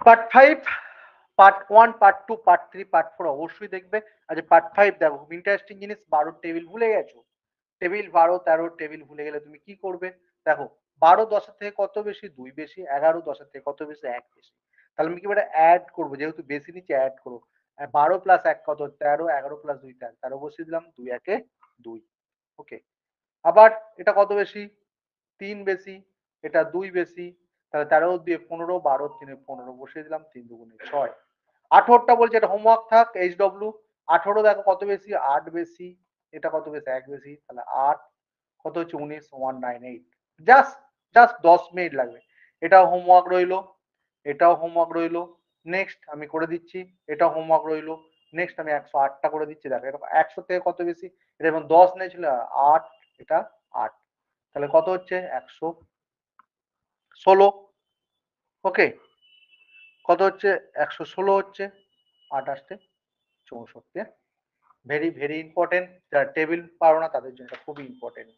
Part 5, part 1, part 2, part 3, part 4 অবশ্যই দেখবে। আচ্ছা পার্ট 5 দেখো, খুব ইন্টারেস্টিং জিনিস। 12 টেবিল ভুলে গেছো? টেবিল 12, 13 টেবিল ভুলে গেলে তুমি কি করবে? দেখো 12 10 এর থেকে কত বেশি? 2 বেশি। 11 10 এর থেকে কত বেশি? 1 বেশি। তাহলে আমি কি এবারে অ্যাড করবো, যেহেতু বেশি নিচে অ্যাড করবো। 12 প্লাস 1 কত? 13, 11 প্লাস 2 13, 13 বসিয়ে দিলাম, 2 একে 2। ওকে। আবার এটা কত বেশি? 3 বেশি, এটা 2 বেশি। তাহলে 13 দিয়ে 15, 12 3 15 বসিয়ে দিলাম, 3 দুগুণে 6। 18টা বলছে, এটা হোমওয়ার্ক থাক, এইচডব্লিউ। 18 দেখো কত বেশি? 8 বেশি। এটা কত বেশি? 1 বেশি। তাহলে 8 কত হচ্ছে? 19 198। জাস্ট জাস্ট 10 মিনিট লাগবে। এটাও হোমওয়ার্ক রইলো, এটাও হোমওয়ার্ক রইলো। নেক্সট আমি করে দিচ্ছি, এটাও হোমওয়ার্ক রইলো। নেক্সট আমি 108টা করে দিচ্ছি। দেখো এটা 100 থেকে কত বেশি? এটা যেমন 10 নিয়েছিল, 8, এটা 8। তাহলে কত হচ্ছে? 116। ওকে, কত হচ্ছে? 116 হচ্ছে। 8 64। Very very important. যারা টেবিল পারো না তাদের জন্য এটা খুবই ইম্পর্টেন্ট।